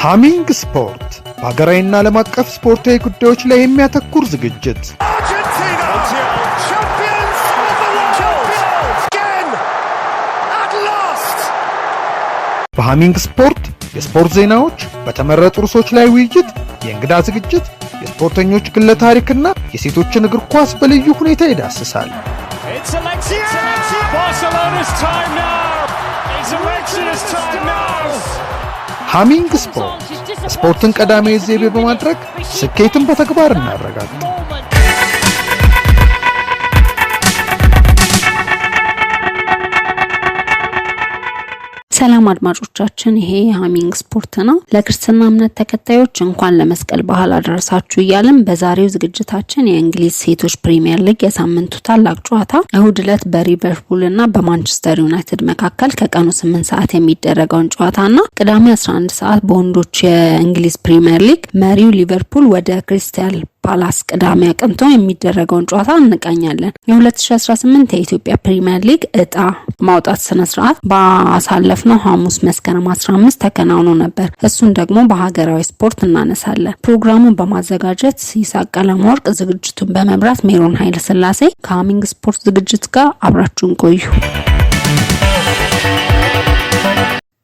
ሃሚንግ ስፖርት በሀገራዊና ዓለም አቀፍ ስፖርታዊ ጉዳዮች ላይ የሚያተኩር ዝግጅት። በሃሚንግ ስፖርት የስፖርት ዜናዎች፣ በተመረጡ ርዕሶች ላይ ውይይት፣ የእንግዳ ዝግጅት፣ የስፖርተኞች ግለ ታሪክና የሴቶችን እግር ኳስ በልዩ ሁኔታ ይዳስሳል። ሃሚንግ ስፖርት ስፖርትን ቀዳሚ ዘይቤ በማድረግ ስኬትን በተግባር እናረጋግጥ። ሰላም አድማጮቻችን፣ ይሄ ሃሚንግ ስፖርት ነው። ለክርስትና እምነት ተከታዮች እንኳን ለመስቀል በዓል አደረሳችሁ እያልን በዛሬው ዝግጅታችን የእንግሊዝ ሴቶች ፕሪሚየር ሊግ የሳምንቱ ታላቅ ጨዋታ እሁድ ዕለት በሊቨርፑል እና በማንቸስተር ዩናይትድ መካከል ከቀኑ 8 ሰዓት የሚደረገውን ጨዋታና ቅዳሜ 11 ሰዓት በወንዶች የእንግሊዝ ፕሪሚየር ሊግ መሪው ሊቨርፑል ወደ ክሪስታል ፓላስ ቅዳሜ አቅንቶ የሚደረገውን ጨዋታ እንቃኛለን። የ2018 የኢትዮጵያ ፕሪሚየር ሊግ እጣ ማውጣት ስነ ስርዓት በአሳለፍነው ሐሙስ መስከረም 15 ተከናውኖ ነበር። እሱን ደግሞ በሀገራዊ ስፖርት እናነሳለን። ፕሮግራሙን በማዘጋጀት ይሳቅ ቀለመወርቅ፣ ዝግጅቱን በመምራት ሜሮን ኃይለ ሥላሴ ከሃሚንግ ስፖርት ዝግጅት ጋር አብራችሁን ቆዩ።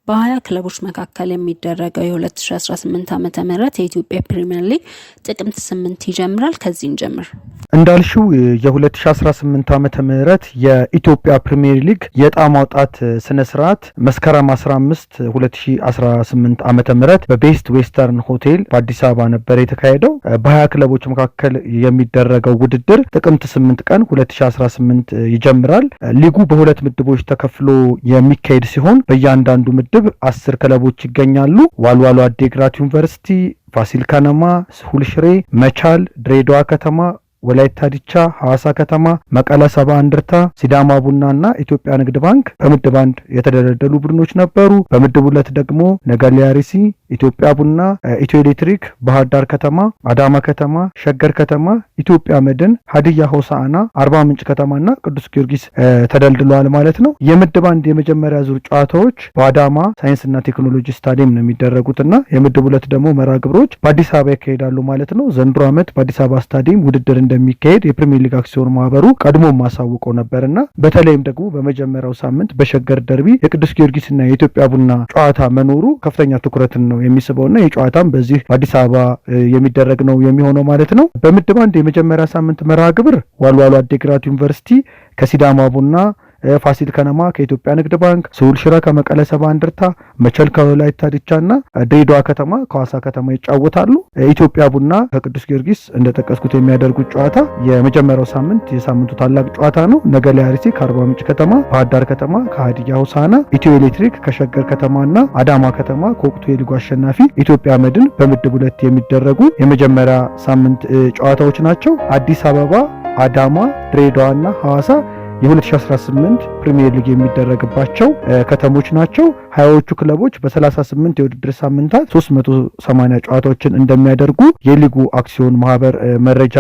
በ20 ክለቦች መካከል የሚደረገው የ2018 ዓመተ ምህረት የኢትዮጵያ ፕሪሚየር ሊግ ጥቅምት 8 ይጀምራል። ከዚህ እንጀምር። እንዳልሽው የ2018 ዓመተ ምህረት የኢትዮጵያ ፕሪሚየር ሊግ የዕጣ ማውጣት ስነ ስርዓት መስከረም 15 2018 ዓመተ ምህረት በቤስት ዌስተርን ሆቴል በአዲስ አበባ ነበር የተካሄደው። በ20 ክለቦች መካከል የሚደረገው ውድድር ጥቅምት 8 ቀን 2018 ይጀምራል። ሊጉ በሁለት ምድቦች ተከፍሎ የሚካሄድ ሲሆን በእያንዳንዱ ምድብ 10 ክለቦች ይገኛሉ። ዋልዋሎ አዲግራት ዩኒቨርሲቲ፣ ፋሲል ከነማ፣ ስሁል ሽሬ፣ መቻል፣ ድሬዳዋ ከተማ፣ ወላይታ ዲቻ፣ ሐዋሳ ከተማ፣ መቀለ ሰባ እንደርታ፣ ሲዳማ ቡናና ኢትዮጵያ ንግድ ባንክ በምድብ 1 የተደለደሉ ቡድኖች ነበሩ። በምድብ 2 ደግሞ ነገሌ አርሲ፣ ኢትዮጵያ ቡና፣ ኢትዮ ኤሌክትሪክ፣ ባህር ዳር ከተማ፣ አዳማ ከተማ፣ ሸገር ከተማ፣ ኢትዮጵያ መድን፣ ሀዲያ ሆሳዕና፣ አርባ ምንጭ ከተማና ቅዱስ ጊዮርጊስ ተደልድለዋል ማለት ነው። የምድብ 1 የመጀመሪያ ዙር ጨዋታዎች በአዳማ ሳይንስና ቴክኖሎጂ ስታዲየም ነው የሚደረጉትና የምድብ 2 ደግሞ መርሃ ግብሮች በአዲስ አበባ ይካሄዳሉ ማለት ነው። ዘንድሮ ዓመት በአዲስ አበባ ስታዲየም ውድድር እንደሚካሄድ የፕሪሚየር ሊግ አክሲዮን ማህበሩ ቀድሞ ማሳውቀው ነበርና በተለይም ደግሞ በመጀመሪያው ሳምንት በሸገር ደርቢ የቅዱስ ጊዮርጊስና የኢትዮጵያ ቡና ጨዋታ መኖሩ ከፍተኛ ትኩረትን ነው የሚስበውና የጨዋታም በዚህ በአዲስ አበባ የሚደረግ ነው የሚሆነው ማለት ነው። በምድብ 1 የመጀመሪያ ሳምንት መርሃ ግብር ዋልዋሎ አዲግራት ዩኒቨርሲቲ ከሲዳማ ቡና፣ ፋሲል ከነማ ከኢትዮጵያ ንግድ ባንክ፣ ስሁል ሽረ ከመቀለ ሰባ እንደርታ፣ መቻል ከወላይታ ዲቻና ድሬዳዋ ከተማ ከሐዋሳ ከተማ ይጫወታሉ። ኢትዮጵያ ቡና ከቅዱስ ጊዮርጊስ እንደተጠቀስኩት የሚያደርጉት ጨዋታ የመጀመሪያው ሳምንት የሳምንቱ ታላቅ ጨዋታ ነው። ነገሌ አርሲ ከአርባ ምንጭ ከተማ፣ ባህር ዳር ከተማ ከሀዲያ ሆሳዕና፣ ኢትዮ ኤሌክትሪክ ከሸገር ከተማና አዳማ ከተማ ከወቅቱ የሊጉ አሸናፊ ኢትዮጵያ መድን በምድብ 2 የሚደረጉ የመጀመሪያ ሳምንት ጨዋታዎች ናቸው። አዲስ አበባ፣ አዳማ፣ ድሬዳዋና ሐዋሳ የ2018 ፕሪሚየር ሊግ የሚደረግባቸው ከተሞች ናቸው። 20ዎቹ ክለቦች በ38 የውድድር ሳምንታት 380 ጨዋታዎችን እንደሚያደርጉ የሊጉ አክሲዮን ማህበር መረጃ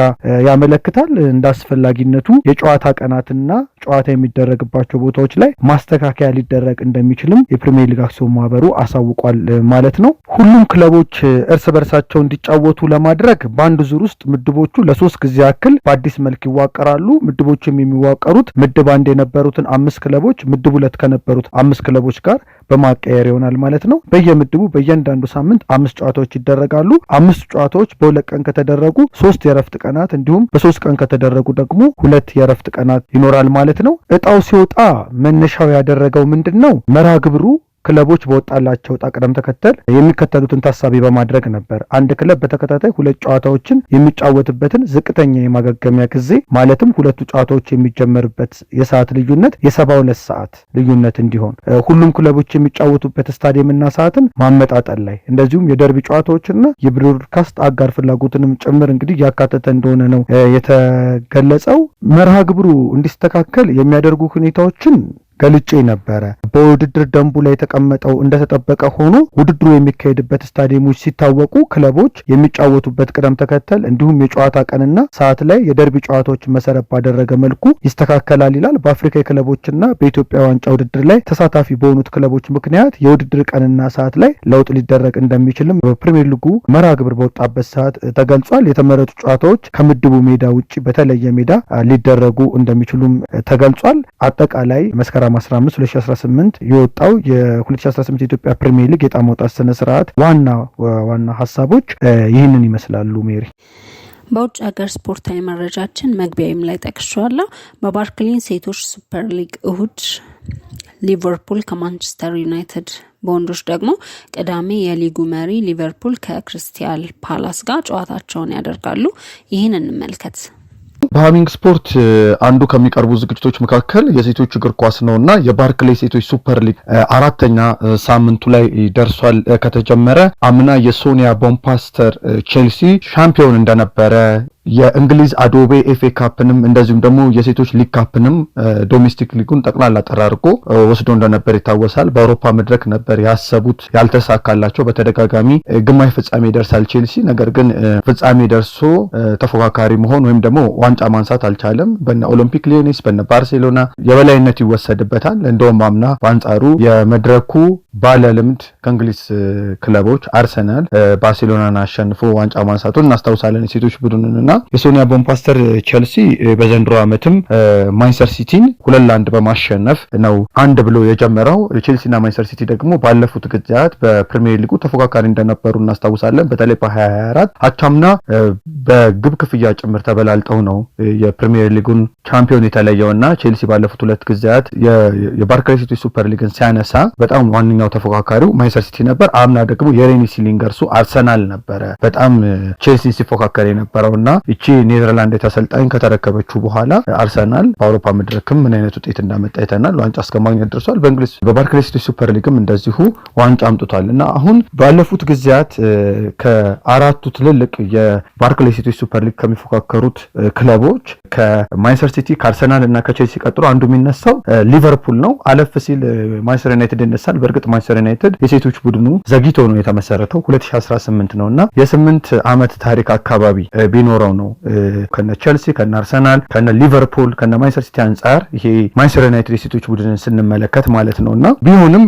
ያመለክታል። እንዳስፈላጊነቱ የጨዋታ ቀናትና ጨዋታ የሚደረግባቸው ቦታዎች ላይ ማስተካከያ ሊደረግ እንደሚችልም የፕሪሚየር ሊግ አክሲዮን ማህበሩ አሳውቋል ማለት ነው። ሁሉም ክለቦች እርስ በርሳቸው እንዲጫወቱ ለማድረግ በአንድ ዙር ውስጥ ምድቦቹ ለ3 ጊዜ ያክል በአዲስ መልክ ይዋቀራሉ። ምድቦቹም የሚዋቀሩት ምድብ 1 የነበሩትን 5 ክለቦች ምድብ 2 ከነበሩት 5 ክለቦች ጋር በማቀየር ይሆናል ማለት ነው። በየምድቡ በእያንዳንዱ ሳምንት 5 ጨዋታዎች ይደረጋሉ። 5 ጨዋታዎች በ2 ቀን ከተደረጉ 3 የረፍት ቀናት እንዲሁም በ3 ቀን ከተደረጉ ደግሞ 2 የረፍት ቀናት ይኖራል ማለት ነው። እጣው ሲወጣ መነሻው ያደረገው ምንድነው? መርሃ ግብሩ ክለቦች በወጣላቸው ዕጣ ቅደም ተከተል የሚከተሉትን ታሳቢ በማድረግ ነበር። አንድ ክለብ በተከታታይ 2 ጨዋታዎችን የሚጫወትበትን ዝቅተኛ የማገገሚያ ጊዜ ማለትም ሁለቱ ጨዋታዎች የሚጀመርበት የሰዓት ልዩነት የ72 ሰዓት ልዩነት እንዲሆን፣ ሁሉም ክለቦች የሚጫወቱበት ስታዲየምና ሰዓትን ማመጣጠል ላይ እንደዚሁም የደርቢ ጨዋታዎችና የብሮድካስት አጋር ፍላጎትንም ጭምር እንግዲህ ያካተተ እንደሆነ ነው የተገለጸው። መርሃ ግብሩ እንዲስተካከል የሚያደርጉ ሁኔታዎችን ገልጬ ነበረ። በውድድር ደንቡ ላይ የተቀመጠው እንደተጠበቀ ሆኖ ውድድሩ የሚካሄድበት ስታዲየሞች ሲታወቁ ክለቦች የሚጫወቱበት ቅደም ተከተል እንዲሁም የጨዋታ ቀንና ሰዓት ላይ የደርቢ ጨዋታዎችን መሰረት ባደረገ መልኩ ይስተካከላል ይላል። በአፍሪካ ክለቦችና በኢትዮጵያ ዋንጫ ውድድር ላይ ተሳታፊ በሆኑት ክለቦች ምክንያት የውድድር ቀንና ሰዓት ላይ ለውጥ ሊደረግ እንደሚችልም በፕሪሚየር ሊጉ መርሃ ግብር በወጣበት ሰዓት ተገልጿል። የተመረጡ ጨዋታዎች ከምድቡ ሜዳ ውጪ በተለየ ሜዳ ሊደረጉ እንደሚችሉም ተገልጿል። አጠቃላይ መስከረም 15 2018 የወጣው የ2018 የኢትዮጵያ ፕሪሚየር ሊግ የዕጣ ማውጣት ስነ ስርዓት ዋና ሀሳቦች ይህንን ይመስላሉ። ሜሪ በውጭ ሀገር ስፖርታዊ መረጃችን መግቢያም ላይ ጠቅሻለሁ። በባርክሊን ሴቶች ሱፐር ሊግ እሁድ ሊቨርፑል ከማንቸስተር ዩናይትድ፣ በወንዶች ደግሞ ቅዳሜ የሊጉ መሪ ሊቨርፑል ከክሪስታል ፓላስ ጋር ጨዋታቸውን ያደርጋሉ። ይህን እንመልከት። በሃሚንግ ስፖርት አንዱ ከሚቀርቡ ዝግጅቶች መካከል የሴቶች እግር ኳስ ነውና የባርክሌይ ሴቶች ሱፐር ሊግ አራተኛ ሳምንቱ ላይ ደርሷል። ከተጀመረ አምና የሶኒያ ቦምፓስተር ቼልሲ ሻምፒዮን እንደነበረ የእንግሊዝ አዶቤ ኤፍኤ ካፕንም እንደዚሁም ደግሞ የሴቶች ሊግ ካፕንም ዶሜስቲክ ሊጉን ጠቅላላ ጠራርጎ ወስዶ እንደነበር ይታወሳል። በአውሮፓ መድረክ ነበር ያሰቡት ያልተሳካላቸው። በተደጋጋሚ ግማሽ ፍጻሜ ይደርሳል ቼልሲ፣ ነገር ግን ፍጻሜ ደርሶ ተፎካካሪ መሆን ወይም ደግሞ ዋንጫ ማንሳት አልቻለም። በነ ኦሎምፒክ ሊዮኔስ በነ ባርሴሎና የበላይነት ይወሰድበታል። እንደውም አምና በአንጻሩ የመድረኩ ባለልምድ ከእንግሊዝ ክለቦች አርሰናል ባርሴሎናን አሸንፎ ዋንጫ ማንሳቱን እናስታውሳለን። የሴቶች ቡድንንና የሶኒያ ቦምፓስተር ቼልሲ በዘንድሮ ዓመትም ማንቸስተር ሲቲን 2-1 በማሸነፍ ነው አንድ ብሎ የጀመረው። ቼልሲና ማንቸስተር ሲቲ ደግሞ ባለፉት ጊዜያት በፕሪሚየር ሊጉ ተፎካካሪ እንደነበሩ እናስታውሳለን። በተለይ በ2024 አቻምና በግብ ክፍያ ጭምር ተበላልጠው ነው የፕሪሚየር ሊጉን ቻምፒዮን የተለየውና ቼልሲ ባለፉት ሁለት ጊዜያት የባርክሌይ ሴቶች ሱፐር ሊግን ሲያነሳ በጣም ዋነኛው ተፎካካሪው ማንቸስተር ሲቲ ነበር። አምና ደግሞ የሬኒ ሲሊንገርሱ አርሰናል ነበረ በጣም ቼልሲ ሲፎካከር የነበረውና እቺ ኔዘርላንድ የተሰልጣኝ ከተረከበችው በኋላ አርሰናል በአውሮፓ መድረክም ምን አይነት ውጤት እንዳመጣ አይተናል። ዋንጫ እስከማግኘት ደርሷል። በእንግሊዝ በባርክሌይ ሴቶች ሱፐር ሊግም እንደዚሁ ዋንጫ አምጥቷል እና አሁን ባለፉት ጊዜያት ከአራቱ ትልልቅ የባርክሌይ ሴቶች ሱፐር ሊግ ከሚፎካከሩት ክለቦች ከማንቸስተር ሲቲ ከአርሰናል እና ከቼልሲ ቀጥሎ አንዱ የሚነሳው ሊቨርፑል ነው። አለፍ ሲል ማንቸስተር ዩናይትድ ይነሳል። በእርግጥ ማንቸስተር ዩናይትድ የሴቶች ቡድኑ ዘግይቶ ነው የተመሰረተው 2018 ነውና የ8 ዓመት ታሪክ አካባቢ ቢኖረው ነው ከነ ቼልሲ ከነ አርሰናል ከነ ሊቨርፑል ከነ ማንቸስተር ሲቲ አንጻር ይሄ ማንቸስተር ዩናይትድ የሴቶች ቡድንን ስንመለከት ማለት ነውና ቢሆንም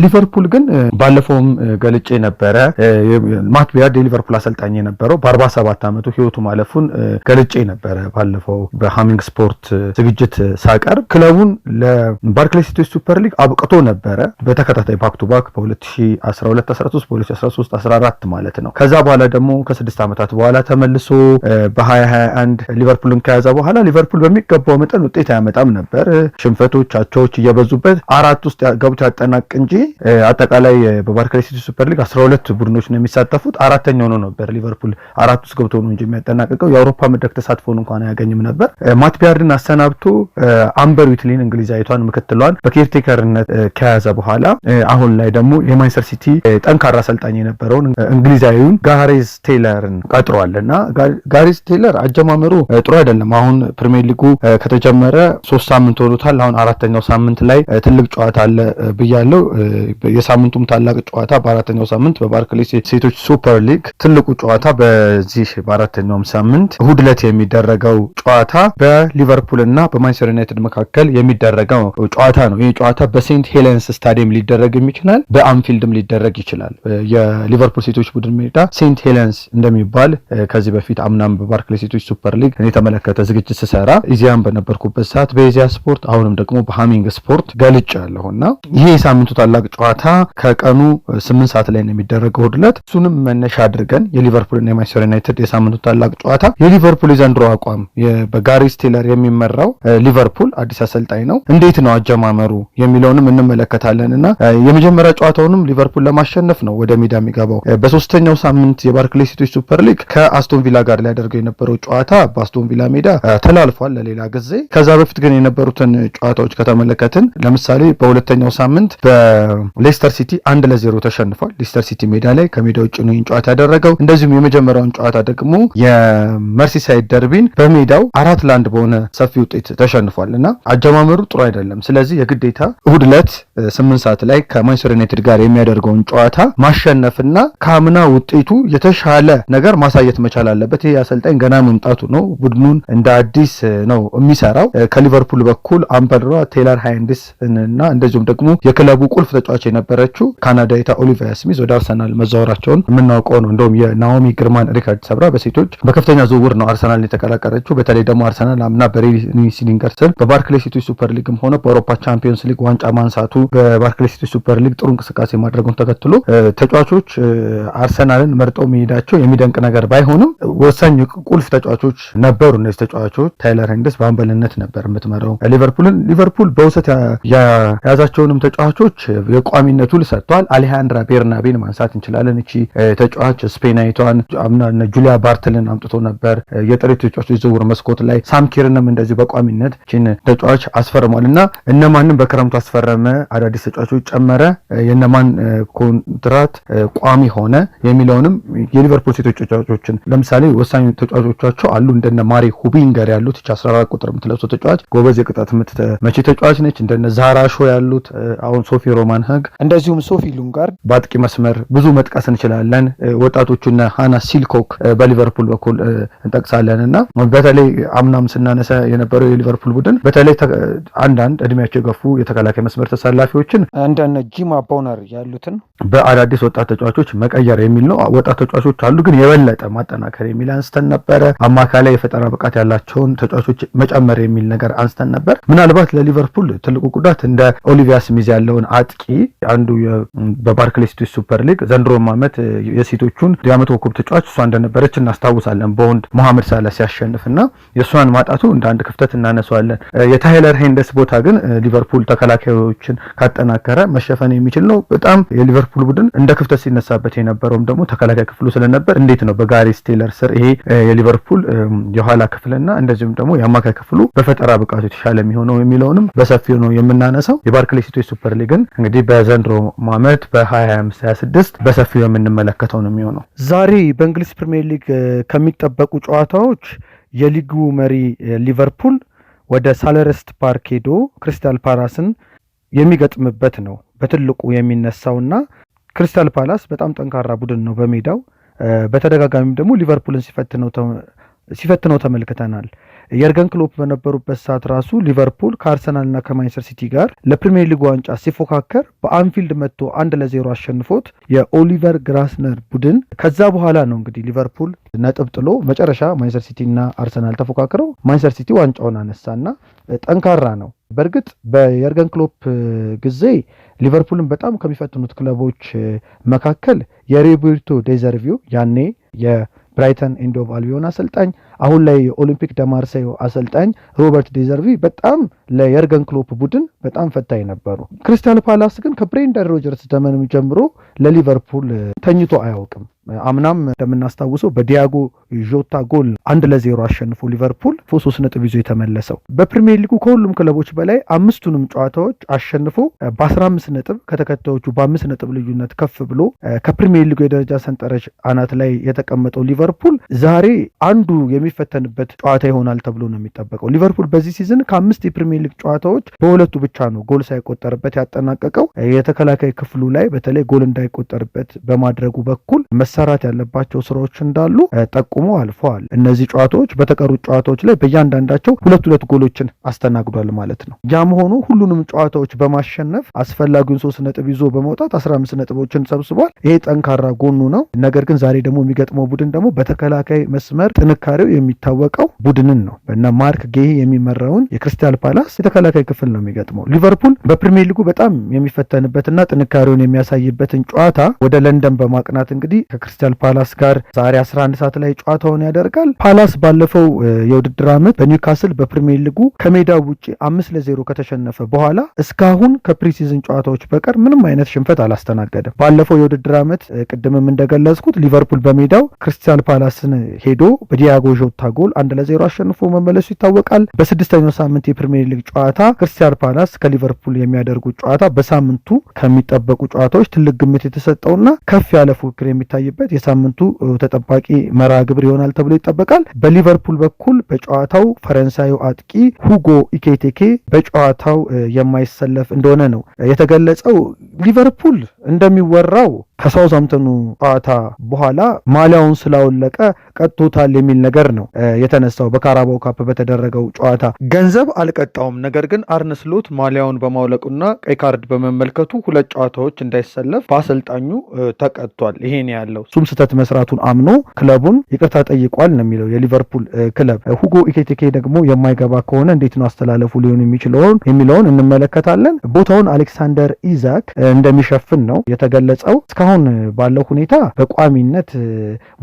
ሊቨርፑል ግን ባለፈውም ገልጬ ነበረ ማት ቢያርድ የሊቨርፑል አሰልጣኝ የነበረው በ47 ዓመቱ ህይወቱ ማለፉን ገልጬ ነበረ ባለፈው በሃሚንግ ስፖርት ዝግጅት ሳቀርብ። ክለቡን ለባርክሌይ ሴቶች ሱፐር ሊግ አብቅቶ ነበረ በተከታታይ ባክ ቱ ባክ በ2012 13 በ2013 14 ማለት ነው። ከዛ በኋላ ደግሞ ከ6 ዓመታት በኋላ ተመልሶ በ2021 ሊቨርፑልን ከያዘ በኋላ ሊቨርፑል በሚገባው መጠን ውጤት አያመጣም ነበር። ሽንፈቶች አቻዎች እየበዙበት አራት ውስጥ ገብቶ ያጠናቅ እንጂ አጠቃላይ በባርክሌይ ሴቶች ሱፐር ሊግ 12 ቡድኖች ነው የሚሳተፉት። አራተኛው ነው ነበር ሊቨርፑል አራት ውስጥ ገብቶ ነው እንጂ የሚያጠናቅቀው የአውሮፓ መድረክ ተሳትፎን እንኳን አያገኝም ነበር። ማት ቢያርድን አሰናብቶ አምበር ዊትሊን እንግሊዛዊቷን ምክትሏን በኬርቴከርነት ከያዘ በኋላ አሁን ላይ ደግሞ የማንቸስተር ሲቲ ጠንካራ አሰልጣኝ የነበረውን እንግሊዛዊውን ጋሬዝ ቴይለርን ቀጥሯልና ጋሬዝ ቴይለር አጀማመሩ ጥሩ አይደለም። አሁን ፕሪሚየር ሊጉ ከተጀመረ 3 ሳምንት ሆኖታል። አሁን አራተኛው ሳምንት ላይ ትልቅ ጨዋታ አለ ብያለሁ። የሳምንቱም ታላቅ ጨዋታ በአራተኛው ሳምንት በባርክሌይ ሴቶች ሱፐር ሊግ ትልቁ ጨዋታ በዚህ በአራተኛውም ሳምንት እሁድ ዕለት የሚደረገው ጨዋታ በሊቨርፑል እና በማንቸስተር ዩናይትድ መካከል የሚደረገው ጨዋታ ነው። ይህ ጨዋታ በሴንት ሄለንስ ስታዲየም ሊደረግ ይችላል፣ በአንፊልድም ሊደረግ ይችላል። የሊቨርፑል ሴቶች ቡድን ሜዳ ሴንት ሄለንስ እንደሚባል ከዚህ በፊት አምናም በባርክሌይ ሴቶች ሱፐር ሊግ የተመለከተ ዝግጅት ስሰራ ኢዚያም በነበርኩበት ሰዓት በኢዚያ ስፖርት አሁንም ደግሞ በሃሚንግ ስፖርት ገልጫለሁና ይሄ የሳምንቱ ታላቅ ጨዋታ ከቀኑ 8 ሰዓት ላይ ነው የሚደረገው ዕለት። እሱንም መነሻ አድርገን የሊቨርፑልና የማንቸስተር ዩናይትድ የሳምንቱ ታላቅ ጨዋታ የሊቨርፑል የዘንድሮ አቋም በጋሬዝ ቴይለር የሚመራው ሊቨርፑል አዲስ አሰልጣኝ ነው እንዴት ነው አጀማመሩ የሚለውንም እንመለከታለንና የመጀመሪያ ጨዋታውንም ሊቨርፑል ለማሸነፍ ነው ወደ ሜዳ የሚገባው። በሶስተኛው ሳምንት የባርክሌይ ሴቶች ሱፐር ሊግ ከአስቶን ቪላ ጋር ሊያደርግ ተደርገው የነበረው ጨዋታ በአስቶን ቪላ ሜዳ ተላልፏል ለሌላ ጊዜ። ከዛ በፊት ግን የነበሩትን ጨዋታዎች ከተመለከትን ለምሳሌ በሁለተኛው ሳምንት በሌስተር ሲቲ 1-0 ተሸንፏል። ሌስተር ሲቲ ሜዳ ላይ ከሜዳ ውጭ ነው ይህን ጨዋታ ያደረገው። እንደዚሁም የመጀመሪያውን ጨዋታ ደግሞ የመርሲሳይድ ደርቢን በሜዳው 4-1 በሆነ ሰፊ ውጤት ተሸንፏል እና አጀማመሩ ጥሩ አይደለም። ስለዚህ የግዴታ እሁድ ዕለት 8 ሰዓት ላይ ከማንቸስተር ዩናይትድ ጋር የሚያደርገውን ጨዋታ ማሸነፍና ከአምና ውጤቱ የተሻለ ነገር ማሳየት መቻል አለበት። ይህ አሰልጣኝ ገና መምጣቱ ነው። ቡድኑን እንደ አዲስ ነው የሚሰራው። ከሊቨርፑል በኩል አምበሏ ቴይለር ሃይንድስ እና እንደዚሁም ደግሞ የክለቡ ቁልፍ ተጫዋች የነበረችው ካናዳዊቷ ኦሊቪያ ስሚዝ ወደ አርሰናል መዛወራቸውን የምናውቀው ነው። እንደውም የናኦሚ ግርማን ሪካርድ ሰብራ በሴቶች በከፍተኛ ዝውውር ነው አርሰናል የተቀላቀለችው። በተለይ ደግሞ አርሰናል አምና በሬኒ ሲሊንገር ስር በባርክሌይ ሴቶች ሱፐር ሊግም ሆነ በአውሮፓ ቻምፒዮንስ ሊግ ዋንጫ ማንሳቱ በባርክሌይ ሴቶች ሱፐር ሊግ ጥሩ እንቅስቃሴ ማድረጉን ተከትሎ ተጫዋቾች አርሰናልን መርጠው መሄዳቸው የሚደንቅ ነገር ባይሆንም ወሳኝ ቁልፍ ተጫዋቾች ነበሩ። እነዚህ ተጫዋቾች ቴይለር ሃይንድስ በአምበልነት ነበር የምትመራው ሊቨርፑል በውሰት የያዛቸውንም ተጫዋቾች የቋሚነቱ ሰጥቷል። አሌሃንድራ ቤርናቤን ማንሳት እንችላለን። እቺ ተጫዋች ስፔናዊቷን ጁሊያ ባርትልን አምጥቶ ነበር የጥሬ ተጫዋቾች ዝውውር መስኮት ላይ። ሳም ኬርንም እንደዚህ በቋሚነት እቺን ተጫዋች አስፈርሟል እና እነማንም በክረምቱ አስፈረመ፣ አዳዲስ ተጫዋቾች ጨመረ፣ የነማን ኮንትራት ቋሚ ሆነ የሚለውንም የሊቨርፑል ሴቶች ተጫዋቾችን ለምሳሌ ወሳኝ ተጫዋቾቻቸው አሉ እንደነ ማሪ ሁቢንገር ያሉት 14 ቁጥር የምትለብሰው ተጫዋች ጎበዝ የቅጣት ምት መቺ ተጫዋች ነች። እንደነ ዛራ ሾ ያሉት አሁን ሶፊ ሮማን ህግ እንደዚሁም ሶፊ ሉንጋርድ በአጥቂ መስመር ብዙ መጥቀስ እንችላለን። ወጣቶቹና ሃና ሲልኮክ በሊቨርፑል በኩል እንጠቅሳለን እና በተለይ አምናም ስናነሳ የነበረው የሊቨርፑል ቡድን በተለይ አንዳንድ እድሜያቸው የገፉ የተከላካይ መስመር ተሰላፊዎችን እንደነ ጂማ ቦነር ያሉትን በአዳዲስ ወጣት ተጫዋቾች መቀየር የሚል ነው። ወጣት ተጫዋቾች አሉ ግን የበለጠ ማጠናከር የሚል አንስተን ነበረ። አማካይ ላይ የፈጠራ ብቃት ያላቸውን ተጫዋቾች መጨመር የሚል ነገር አንስተን ነበር። ምናልባት ለሊቨርፑል ትልቁ ጉዳት እንደ ኦሊቪያ ስሚዝ ያለውን አጥቂ አንዱ በባርክሌይ ሴቶች ሱፐር ሊግ ዘንድሮም ዓመት የሴቶቹን የዓመቱ ኮከብ ተጫዋች እሷ እንደነበረች እናስታውሳለን። በወንድ መሐመድ ሳላ ሲያሸንፍና የእሷን ማጣቱ እንደ አንድ ክፍተት እናነሳዋለን። የታይለር ሃይንድስ ቦታ ግን ሊቨርፑል ተከላካዮችን ካጠናከረ መሸፈን የሚችል ነው። በጣም የሊቨርፑል ቡድን እንደ ክፍተት ሲነሳበት የነበረውም ደግሞ ተከላካይ ክፍሉ ስለነበር እንዴት ነው በጋሬስ ቴይለር ስር ይሄ የሊቨርፑል የኋላ ክፍልና እንደዚሁም ደግሞ የአማካይ ክፍሉ በፈጠራ ብቃቱ የተሻለ የሚሆነው የሚለውንም በሰፊው ነው የምናነሳው። የባርክሌይ ሴቶች ሱፐር ሊግን እንግዲህ በዘንድሮ ዓመት በ2025/26 በሰፊው የምንመለከተው ነው የሚሆነው። ዛሬ በእንግሊዝ ፕሪሚየር ሊግ ከሚጠበቁ ጨዋታዎች የሊጉ መሪ ሊቨርፑል ወደ ሳልኸርስት ፓርክ ሄዶ ክሪስታል ፓላስን የሚገጥምበት ነው በትልቁ የሚነሳውና ክሪስታል ፓላስ በጣም ጠንካራ ቡድን ነው በሜዳው። በተደጋጋሚም ደግሞ ሊቨርፑልን ሲፈትነው ተመልክተናል። የርገን ክሎፕ በነበሩበት ሰዓት ራሱ ሊቨርፑል ከአርሰናልና ከማንቸስተር ሲቲ ጋር ለፕሪሚየር ሊግ ዋንጫ ሲፎካከር በአንፊልድ መጥቶ 1-0 አሸንፎት የኦሊቨር ግራስነር ቡድን ከዛ በኋላ ነው እንግዲህ ሊቨርፑል ነጥብ ጥሎ መጨረሻ ማንቸስተር ሲቲና አርሰናል ተፎካክረው ማንቸስተር ሲቲ ዋንጫውን አነሳና ጠንካራ ነው። በእርግጥ በየርገን ክሎፕ ጊዜ ሊቨርፑልን በጣም ከሚፈትኑት ክለቦች መካከል የሮቤርቶ ዴዘርቪው ያኔ የብራይተን ኤንድ ሆቭ አልቢዮን አሰልጣኝ አሁን ላይ የኦሊምፒክ ደ ማርሴይ አሰልጣኝ ሮበርት ዴዘርቪ በጣም ለየርገን ክሎፕ ቡድን በጣም ፈታኝ ነበሩ። ክሪስታል ፓላስ ግን ከብሬንደን ሮጀርስ ዘመን ጀምሮ ለሊቨርፑል ተኝቶ አያውቅም። አምናም እንደምናስታውሰው በዲያጎ ዦታ ጎል 1-0 አሸንፎ ሊቨርፑል 3 ነጥብ ይዞ የተመለሰው በፕሪሚየር ሊጉ ከሁሉም ክለቦች በላይ 5ቱንም ጨዋታዎች አሸንፎ በ15 ነጥብ ከተከታዮቹ በ5 ነጥብ ልዩነት ከፍ ብሎ ከፕሪሚየር ሊጉ የደረጃ ሰንጠረዥ አናት ላይ የተቀመጠው ሊቨርፑል ዛሬ አንዱ የሚፈተንበት ጨዋታ ይሆናል ተብሎ ነው የሚጠበቀው። ሊቨርፑል በዚህ ሲዝን ከ5 የፕሪሚየር ሊግ ጨዋታዎች በሁለቱ ብቻ ነው ጎል ሳይቆጠርበት ያጠናቀቀው። የተከላካይ ክፍሉ ላይ በተለይ ጎል እንዳይቆጠርበት በማድረጉ በኩል መሰራት ያለባቸው ስራዎች እንዳሉ ጠቁሞ አልፈዋል። እነዚህ ጨዋታዎች በተቀሩት ጨዋታዎች ላይ በእያንዳንዳቸው 2 ጎሎችን አስተናግዷል ማለት ነው። ያም ሆኖ ሁሉንም ጨዋታዎች በማሸነፍ አስፈላጊውን 3 ነጥብ ይዞ በመውጣት 15 ነጥቦችን ሰብስቧል። ይሄ ጠንካራ ጎኑ ነው። ነገር ግን ዛሬ ደግሞ የሚገጥመው ቡድን ደግሞ በተከላካይ መስመር ጥንካሬው የሚታወቀው ቡድንን ነው። በእነ ማርክ ጌሂ የሚመራውን የክሪስታል ፓላስ የተከላካይ ክፍል ነው የሚገጥመው። ሊቨርፑል በፕሪሚየር ሊጉ በጣም የሚፈተንበትና ጥንካሬውን የሚያሳይበትን ጨዋታ ወደ ለንደን በማቅናት እንግዲህ ከክሪስታል ፓላስ ጋር ዛሬ 11 ሰዓት ላይ ጨዋታውን ያደርጋል። ፓላስ ባለፈው የውድድር ዓመት በኒውካስል በፕሪሚየር ሊጉ ከሜዳው ውጪ 5-0 ከተሸነፈ በኋላ እስካሁን ከፕሪሲዝን ጨዋታዎች በቀር ምንም አይነት ሽንፈት አላስተናገደም። ባለፈው የውድድር ዓመት ቅድምም እንደገለጽኩት ሊቨርፑል በሜዳው ክሪስታል ፓላስን ሄዶ በዲያጎ ዦታ ጎል 1-0 አሸንፎ መመለሱ ይታወቃል። በስድስተኛው ሳምንት የፕሪሚየር ሊግ ጨዋታ ክሪስታል ፓላስ ከሊቨርፑል የሚያደርጉት ጨዋታ በሳምንቱ ከሚጠበቁ ጨዋታዎች ትልቅ ግምት የተሰጠውና ከፍ ያለ ፉክክር የሚታይበት የሳምንቱ ተጠባቂ መርሃ ግብር ይሆናል ተብሎ ይጠበቃል። በሊቨርፑል በኩል በጨዋታው ፈረንሳዩ አጥቂ ሁጎ ኢኬቲኬ በጨዋታው የማይሰለፍ እንደሆነ ነው የተገለጸው። ሊቨርፑል እንደሚወራው ከሳውዝሃምፕተኑ ጨዋታ በኋላ ማሊያውን ስላወለቀ ቀጥቶታል የሚል ነገር ነው የተነሳው። በካራባው ካፕ በተደረገው ጨዋታ ገንዘብ አልቀጣውም፣ ነገር ግን አርነ ስሎት ማሊያውን በማውለቁና ቀይ ካርድ በመመልከቱ 2 ጨዋታዎች እንዳይሰለፍ በአሰልጣኙ ተቀጥቷል። ይሄን ያለው እሱም ስህተት መስራቱን አምኖ ክለቡን ይቅርታ ጠይቋል ነው የሚለው የሊቨርፑል ክለብ። ሁጎ ኢኬቲኬ ደግሞ የማይገባ ከሆነ እንዴት ነው አስተላለፉ ሊሆን የሚለውን እንመለከታለን። ቦታውን አሌክሳንደር ኢዛክ እንደሚሸፍን ነው የተገለጸው። እስካሁን ባለው ሁኔታ በቋሚነት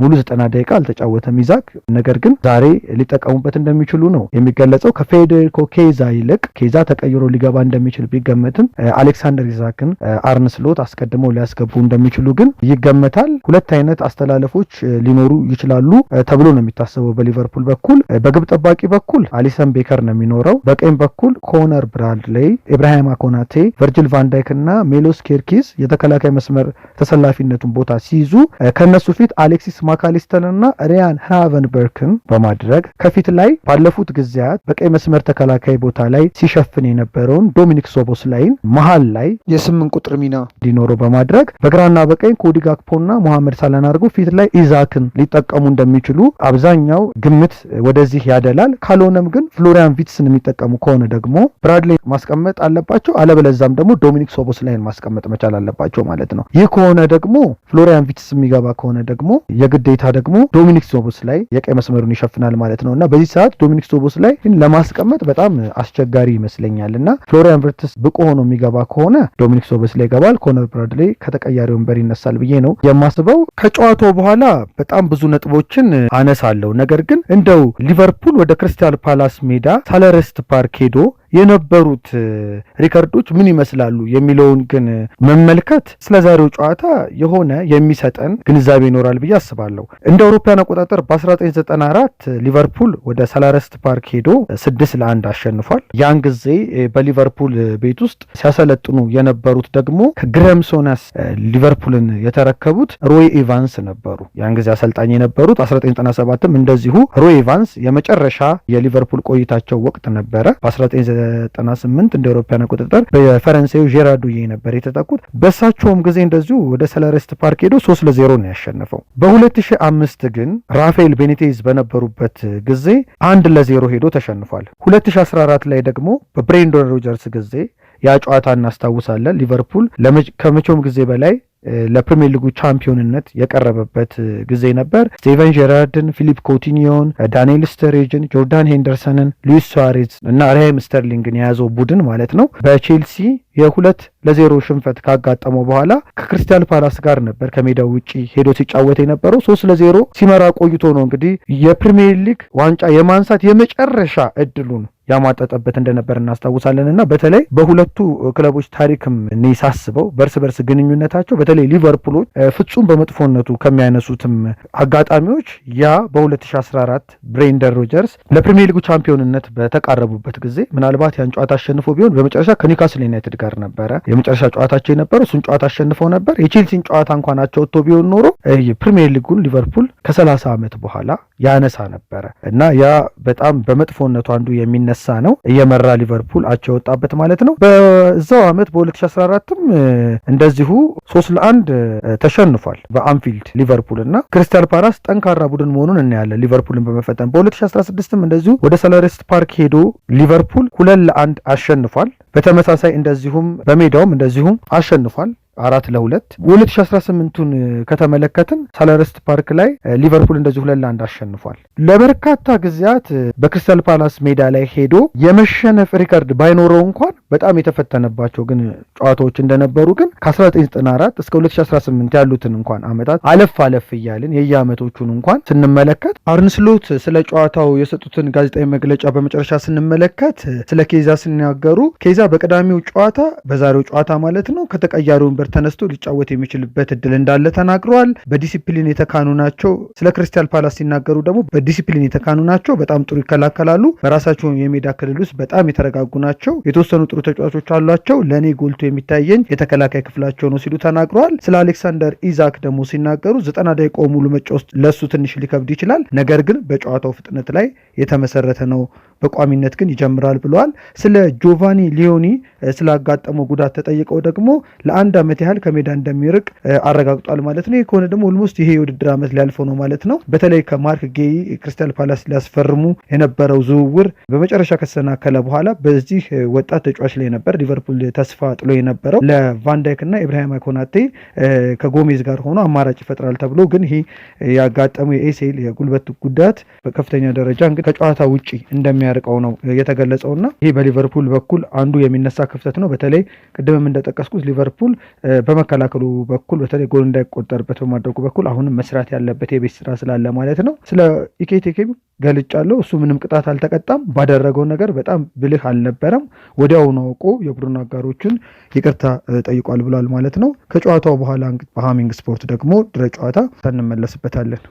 ሙሉ 90 ደቂቃ አልተጫወተም ኢዛክ፣ ነገር ግን ዛሬ ሊጠቀሙበት እንደሚችሉ ነው የሚገለጸው። ከፌዴሪኮ ኬዛ ይልቅ ኬዛ ተቀይሮ ሊገባ እንደሚችል ቢገመትም አሌክሳንደር ኢዛክን አርነ ስሎት አስቀድመው ሊያስገቡ እንደሚችሉ ግን ይገመታል። 2 አይነት አስተላለፎች ሊኖሩ ይችላሉ ተብሎ ነው የሚታሰበው። በሊቨርፑል በኩል በግብ ጠባቂ በኩል አሊሰን ቤከር ነው የሚኖረው። በቀኝ በኩል ኮነር ብራድሌይ፣ ኢብራሂማ ኮናቴ፣ ቨርጂል ቫንዳይክ እና ሜሎስ ኬርኪዝ የተከላካይ መስመር ተሰላፊነቱን ቦታ ሲይዙ ከነሱ ፊት አሌክሲስ ማካሊስተር እና ሪያን ሃቨንበርክን በማድረግ ከፊት ላይ ባለፉት ጊዜያት በቀይ መስመር ተከላካይ ቦታ ላይ ሲሸፍን የነበረውን ዶሚኒክ ሶቦስላይን መሃል ላይ የ8 ቁጥር ሚና እንዲኖረው በማድረግ በግራና በቀኝ ኮዲ ጋክፖና ሞሐመድ ሳላን አድርጎ ፊት ላይ ኢዛክን ሊጠቀሙ እንደሚችሉ አብዛኛው ግምት ወደዚህ ያደላል። ካልሆነም ግን ፍሎሪያን ቪትስን የሚጠቀሙ ከሆነ ደግሞ ብራድሌይ ማስቀመጥ አለባቸው፣ አለበለዛም ደግሞ ዶሚኒክ ሶቦስላይን ማስቀመጥ መቻል አለባቸው ማለት ነው። ይህ ከሆነ ደግሞ ፍሎሪያን ቪትስ የሚገባ ከሆነ ደግሞ የግዴታ ደግሞ ዶሚኒክ ሶቦስላይ የቀይ መስመሩን ይሸፍናል ማለት ነው እና በዚህ ሰዓት ዶሚኒክ ሶቦስላይ ለማስቀመጥ በጣም አስቸጋሪ ይመስለኛል እና ፍሎሪያን ቪትስ ብቁ ሆኖ የሚገባ ከሆነ ዶሚኒክ ሶቦስላይ ይገባል፣ ኮነር ብራድሌይ ከተቀያሪ ወንበር ይነሳል ብዬ ነው የማስበው። ከጨዋታው በኋላ በጣም ብዙ ነጥቦችን አነሳለሁ፣ ነገር ግን እንደው ሊቨርፑል ወደ ክሪስታል ፓላስ ሜዳ ሰልኸርስት ፓርክ ሄዶ የነበሩት ሪከርዶች ምን ይመስላሉ የሚለውን ግን መመልከት ስለዛሬው ጨዋታ የሆነ የሚሰጠን ግንዛቤ ይኖራል ብዬ አስባለሁ። እንደ አውሮፓውያን አቆጣጠር በ1994 ሊቨርፑል ወደ ሰልኸርስት ፓርክ ሄዶ 6-1 አሸንፏል። ያን ጊዜ በሊቨርፑል ቤት ውስጥ ሲያሰለጥኑ የነበሩት ደግሞ ከግረም ሶነስ ሊቨርፑልን የተረከቡት ሮይ ኤቫንስ ነበሩ። ያን ጊዜ አሰልጣኝ የነበሩት 1997ም እንደዚሁ ሮይ ኤቫንስ የመጨረሻ የሊቨርፑል ቆይታቸው ወቅት ነበረ። በ1998 እንደ አውሮፓውያን አቆጣጠር በፈረንሳዩ ጄራርዱዬ ነበር የተጠቁት። በሳቸውም ጊዜ እንደዚሁ ወደ ሰልኸርስት ፓርክ ሄዶ 3-0 ነው ያሸነፈው። በ2005 ግን ራፋኤል ቤኒቴዝ በነበሩበት ጊዜ 1-0 ሄዶ ተሸንፏል። 2014 ላይ ደግሞ በብሬንዶን ሮጀርስ ጊዜ ያ ጨዋታ እናስታውሳለን። ሊቨርፑል ከመቼውም ጊዜ በላይ ለፕሪሚየር ሊጉ ቻምፒዮንነት የቀረበበት ጊዜ ነበር። ስቴቨን ጄራርድን፣ ፊሊፕ ኮቲኒዮን፣ ዳንኤል ስተሬጅን፣ ጆርዳን ሄንደርሰንን፣ ሉዊስ ሱዋሬዝ እና ራሂም ስተርሊንግን የያዘው ቡድን ማለት ነው በቼልሲ የ2-0 ሽንፈት ካጋጠመው በኋላ ከክሪስታል ፓላስ ጋር ነበር ከሜዳው ውጪ ሄዶ ሲጫወት የነበረው። 3-0 ሲመራ ቆይቶ ነው እንግዲህ የፕሪሚየር ሊግ ዋንጫ የማንሳት የመጨረሻ እድሉን ያማጠጠበት እንደነበር እናስታውሳለን እና በተለይ በሁለቱ ክለቦች ታሪክም እኔ ሳስበው በእርስ በርስ ግንኙነታቸው በተለይ ሊቨርፑሎች ፍጹም በመጥፎነቱ ከሚያነሱትም አጋጣሚዎች ያ በ2014 ብሬንደን ሮጀርስ ለፕሪሚየር ሊጉ ቻምፒዮንነት በተቃረቡበት ጊዜ ምናልባት ያን ጨዋታ አሸንፎ ቢሆን በመጨረሻ ከኒውካስል ዩናይትድ ጋር ነበረ የመጨረሻ ጨዋታቸው የነበረው። እሱን ጨዋታ አሸንፈው ነበር። የቼልሲን ጨዋታ እንኳን አቻ ወጥቶ ቢሆን ኖሮ የፕሪሚየር ሊጉን ሊቨርፑል ከ30 ዓመት በኋላ ያነሳ ነበረ እና ያ በጣም በመጥፎነቱ አንዱ የሚነሳ ነው። እየመራ ሊቨርፑል አቻ ወጣበት ማለት ነው። በዛው ዓመት በ2014ም እንደዚሁ 3-1 ተሸንፏል በአንፊልድ ሊቨርፑል እና ክሪስታል ፓላስ ጠንካራ ቡድን መሆኑን እናያለን ሊቨርፑልን በመፈተን። በ2016ም እንደዚሁ ወደ ሰልኸርስት ፓርክ ሄዶ ሊቨርፑል 2-1 አሸንፏል። በተመሳሳይ እንደዚሁም በሜዳውም እንደዚሁም አሸንፏል። 4-2። 2018ቱን ከተመለከትን ሰለረስት ፓርክ ላይ ሊቨርፑል እንደዚሁ 2-1 አሸንፏል። ለበርካታ ጊዜያት በክሪስታል ፓላስ ሜዳ ላይ ሄዶ የመሸነፍ ሪከርድ ባይኖረው እንኳን በጣም የተፈተነባቸው ግን ጨዋታዎች እንደነበሩ ግን ከ1994 እስከ 2018 ያሉትን እንኳን አመታት አለፍ እያልን የየአመቶቹን እንኳን ስንመለከት አርነ ስሎት ስለ ጨዋታው የሰጡትን ጋዜጣዊ መግለጫ በመጨረሻ ስንመለከት ስለ ኬዛ ሲናገሩ ኬዛ በቀዳሚው ጨዋታ በዛሬው ጨዋታ ማለት ነው ከተቀያሪ ወንበር ተነስቶ ሊጫወት የሚችልበት እድል እንዳለ ተናግረዋል። በዲሲፕሊን የተካኑ ናቸው። ስለ ክሪስታል ፓላስ ሲናገሩ ደግሞ በዲሲፕሊን የተካኑ ናቸው፣ በጣም ጥሩ ይከላከላሉ፣ በራሳቸው የሜዳ ክልል ውስጥ በጣም የተረጋጉ ናቸው፣ የተወሰኑ ጥሩ ተጫዋቾች አሏቸው፣ ለእኔ ጎልቶ የሚታየኝ የተከላካይ ክፍላቸው ነው ሲሉ ተናግረዋል። ስለ አሌክሳንደር ኢዛክ ደግሞ ሲናገሩ 90 ደቂቃ ሙሉ መጫወት ለሱ ትንሽ ሊከብድ ይችላል፣ ነገር ግን በጨዋታው ፍጥነት ላይ የተመሰረተ ነው፣ በቋሚነት ግን ይጀምራል ብለዋል። ስለ ጆቫኒ ሊዮኒ ስላጋጠመው ጉዳት ተጠይቀው ደግሞ ለ1 ዓመት ያህል ከሜዳ እንደሚርቅ አረጋግጧል ማለት ነው። ከሆነ ደግሞ ኦልሞስት ይሄ የውድድር ዓመት ሊያልፈው ነው ማለት ነው። በተለይ ከማርክ ጌይ ክሪስታል ፓላስ ሊያስፈርሙ የነበረው ዝውውር በመጨረሻ ከተሰናከለ በኋላ በዚህ ወጣት ተጫዋች ላይ ነበር ሊቨርፑል ተስፋ ጥሎ የነበረው። ለቫንዳይክ እና ኢብራሂማ ኮናቴ ከጎሜዝ ጋር ሆኖ አማራጭ ይፈጥራል ተብሎ ግን ይሄ ያጋጠመው የኤሲኤል የጉልበት ጉዳት በከፍተኛ ደረጃ እንግዲህ ከጨዋታ ውጪ እንደሚያርቀው ነው የተገለጸውና ይሄ በሊቨርፑል በኩል አንዱ የሚነሳ ክፍተት ነው። በተለይ ቅድምም እንደጠቀስኩት ሊቨርፑል በመከላከሉ በኩል በተለይ ጎል እንዳይቆጠርበት በማድረጉ በኩል አሁንም መስራት ያለበት የቤት ስራ ስላለ ማለት ነው። ስለ ኢኬቲኬም ገልጫለሁ። እሱ ምንም ቅጣት አልተቀጣም። ባደረገው ነገር በጣም ብልህ አልነበረም። ወዲያውኑ አውቆ የቡድን አጋሮቹን ይቅርታ ጠይቋል ብሏል ማለት ነው። ከጨዋታው በኋላ በሃሚንግ ስፖርት ደግሞ ድረ ጨዋታ እንመለስበታለን።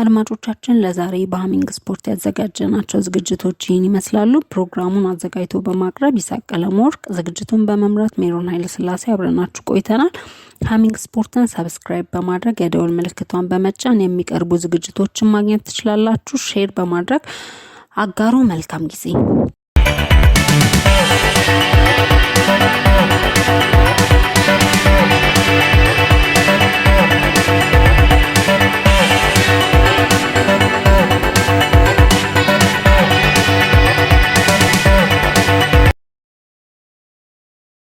አድማጮቻችን ለዛሬ በሃሚንግ ስፖርት ያዘጋጀናቸው ዝግጅቶች ይህን ይመስላሉ። ፕሮግራሙን አዘጋጅቶ በማቅረብ ይሳቅ ቀለመወርቅ፣ ዝግጅቱን በመምራት ሜሮን ኃይለስላሴ አብረናችሁ ቆይተናል። ሃሚንግ ስፖርትን ሰብስክራይብ በማድረግ የደወል ምልክቷን በመጫን የሚቀርቡ ዝግጅቶችን ማግኘት ትችላላችሁ። ሼር በማድረግ አጋሩ። መልካም ጊዜ።